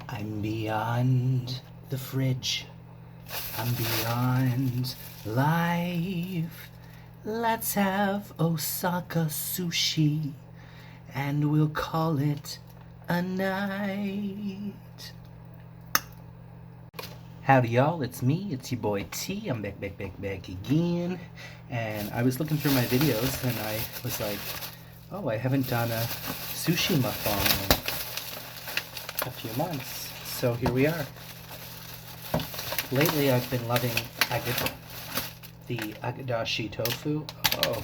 I'm beyond the fridge. I'm beyond life. Let's have Osaka sushi, and we'll call it a night. Howdy y'all, it's me, it's your boy T. I'm back again. And I was looking through my videos and I was like, oh, I haven't done a sushi mukbang in a few months. So here we are. Lately I've been loving the agadashi tofu. Oh,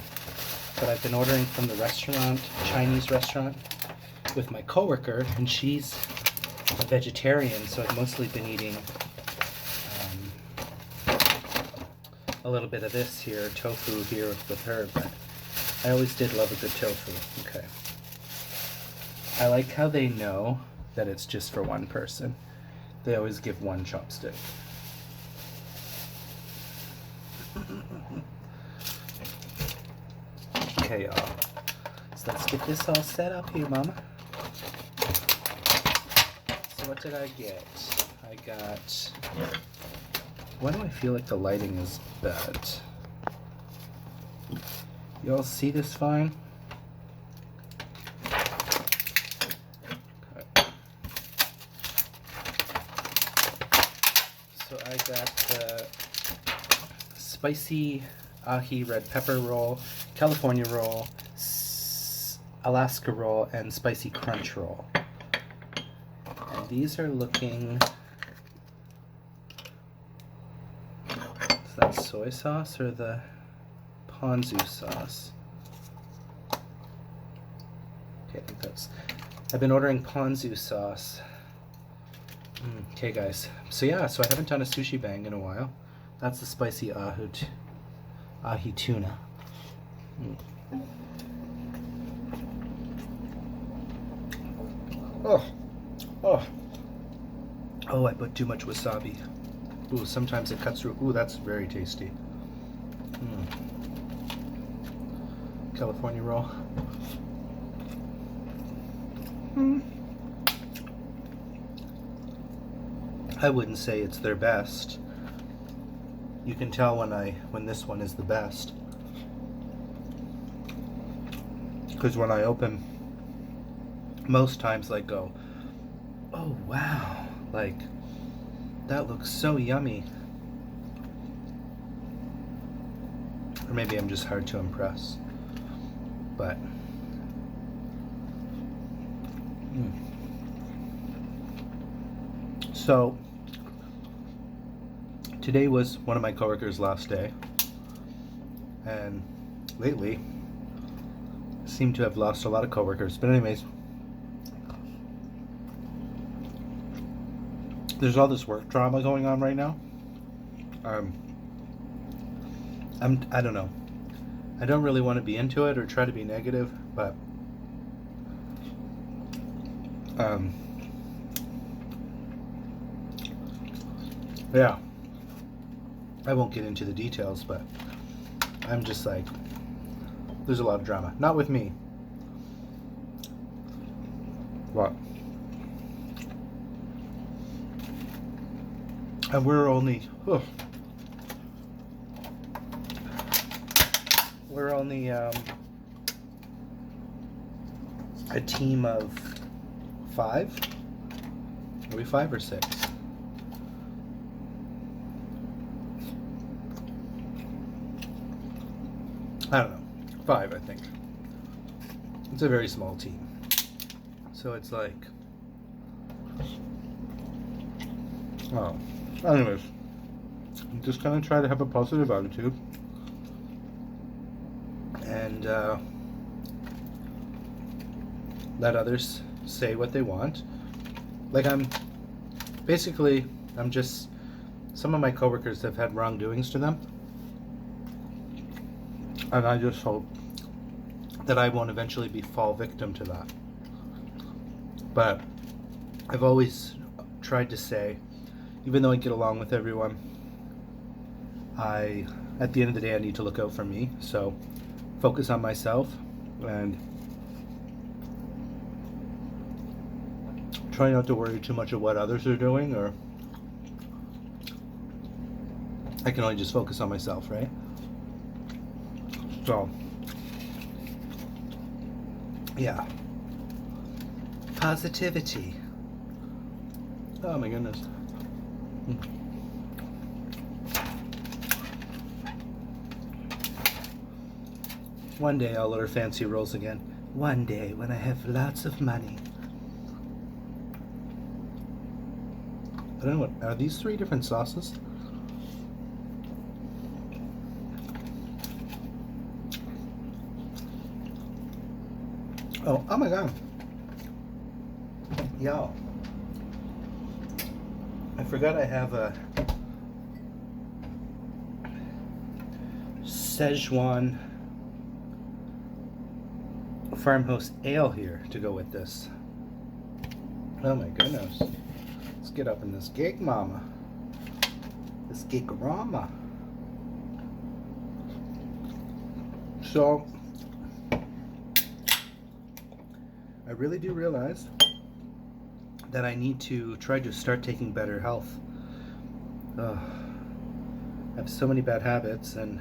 but I've been ordering from the restaurant, Chinese restaurant, with my coworker, and she's a vegetarian, so I've mostly been eating a little bit of this here, tofu here with her, but I always did love a good tofu. Okay. I like how they know that it's just for one person. They always give one chopstick. Okay, y'all. So let's get this all set up here, Mama. So what did I get? I got... Why do I feel like the lighting is bad? Y'all see this fine? Okay. So I got the spicy ahi red pepper roll, California roll, Alaska roll, and spicy crunch roll. And these are looking... Is that soy sauce or the ponzu sauce? Okay, I think that's... I've been ordering ponzu sauce. Okay, guys. So yeah, so I haven't done a sushi bang in a while. That's the spicy ahi tuna. Oh, I put too much wasabi. Ooh, sometimes it cuts through. Ooh, that's very tasty. California roll. I wouldn't say it's their best. You can tell when this one is the best. Because when I open, most times I go, oh wow, like, that looks so yummy. Or maybe I'm just hard to impress. But so today was one of my coworkers' last day, and lately I seem to have lost a lot of coworkers. But anyways, there's all this work drama going on right now. I don't know. I don't really want to be into it or try to be negative, but yeah. I won't get into the details, but I'm just like, there's a lot of drama. Not with me. What? And we're only a team of 5. Are we 5 or 6? I don't know. 5, I think. It's a very small team. So it's like, oh, anyways, I'm just gonna try to have a positive attitude and let others say what they want. Like, I'm just, some of my coworkers have had wrongdoings to them, and I just hope that I won't eventually fall victim to that. But I've always tried to say, even though I get along with everyone, at the end of the day, I need to look out for me. So focus on myself and try not to worry too much of what others are doing, or I can only just focus on myself, right? So, yeah. Positivity. Oh my goodness. One day I'll order fancy rolls again. One day when I have lots of money. I don't know what, are these 3 different sauces? Oh my god. Yo. I forgot I have a Szechuan farmhouse ale here to go with this. Oh my goodness. Let's get up in this cake, mama. This cake-rama. So, I really do realize that I need to try to start taking better health. I have so many bad habits, and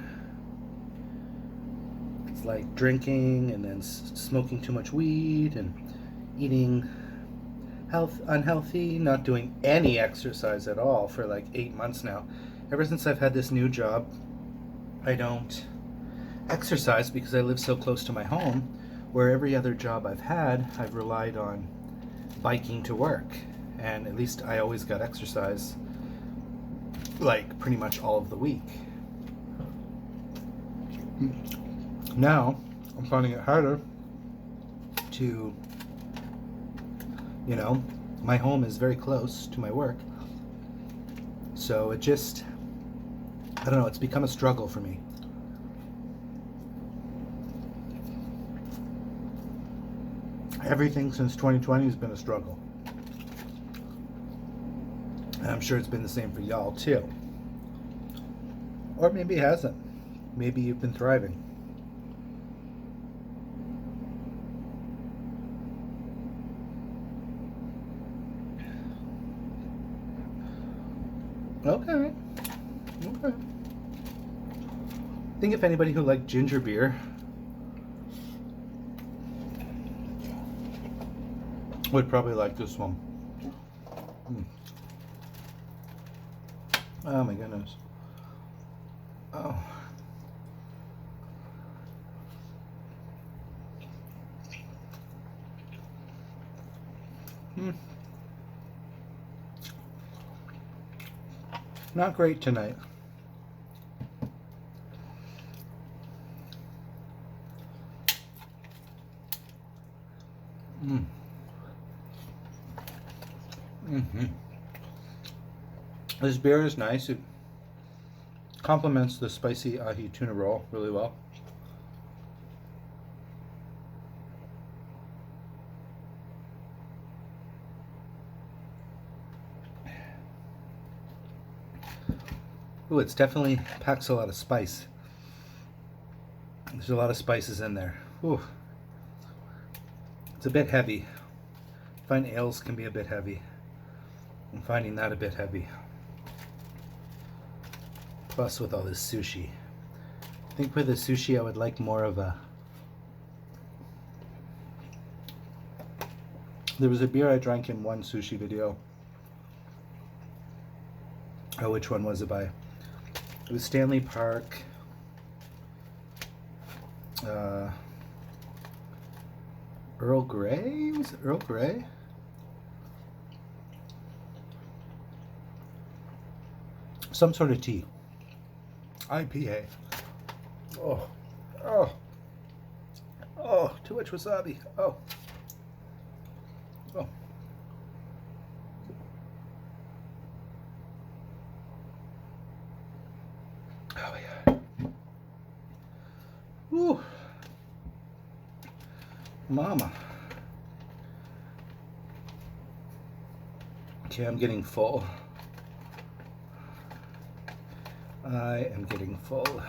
it's like drinking and then smoking too much weed and eating unhealthy, not doing any exercise at all for like 8 months now. Ever since I've had this new job, I don't exercise because I live so close to my home, where every other job I've had, I've relied on biking to work, and at least I always got exercise like pretty much all of the week. Now I'm finding it harder to, my home is very close to my work, so it just, I don't know, it's become a struggle for me. Everything since 2020 has been a struggle. And I'm sure it's been the same for y'all too. Or maybe it hasn't. Maybe you've been thriving. Okay. I think if anybody who liked ginger beer would probably like this one. Oh my goodness. Oh. Not great tonight. This beer is nice. It complements the spicy ahi tuna roll really well. Ooh, it's definitely packs a lot of spice. There's a lot of spices in there. Ooh. It's a bit heavy. I find ales can be a bit heavy. I'm finding that a bit heavy. Plus with all this sushi. I think for the sushi I would like more of a... There was a beer I drank in one sushi video. Oh, which one was it by? It was Stanley Park. Earl Grey? Was it Earl Grey? Some sort of tea. IPA. Oh. Oh. Oh, too much wasabi. Oh. Oh. Oh yeah. Ooh. Mama. Okay, I'm getting full. I am getting full.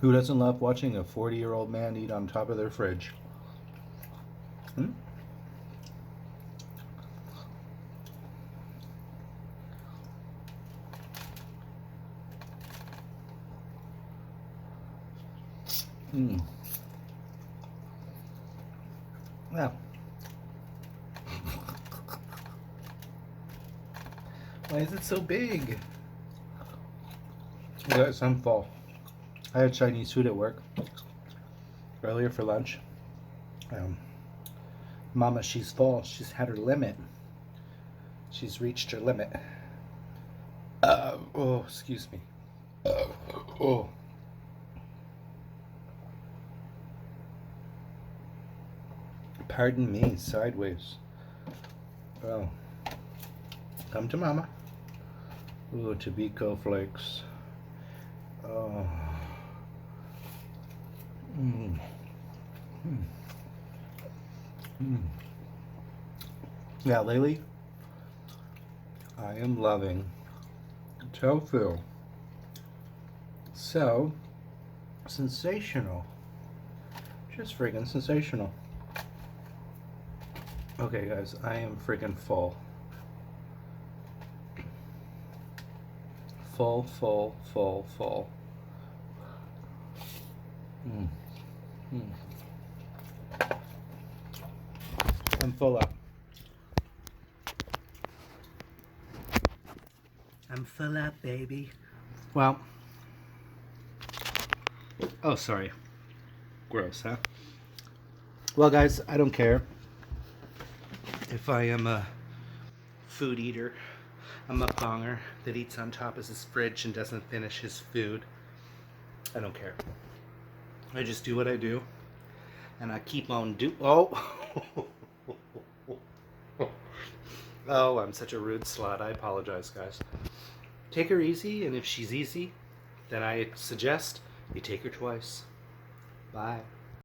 Who doesn't love watching a 40-year-old man eat on top of their fridge? Hmm? Mm. Yeah. Why is it so big? Guys, I'm full. I had Chinese food at work earlier for lunch. Mama, she's full. She's had her limit. She's reached her limit. Oh, excuse me. Oh. Pardon me, sideways. Oh. Come to Mama. Ooh, Tobacco flakes. Oh. Mm. Mm. Mm. Yeah, lately, I am loving tofu. So sensational. Just friggin' sensational. Okay, guys, I am friggin' full. Full, full, full, full. Mm. Mm. I'm full up. I'm full up, baby. Well, oh, sorry. Gross, huh? Well, guys, I don't care if I am a food eater, a mukbanger that eats on top of his fridge and doesn't finish his food. I don't care. I just do what I do, and I keep on Oh! Oh, I'm such a rude slut. I apologize, guys. Take her easy, and if she's easy, then I suggest you take her twice. Bye.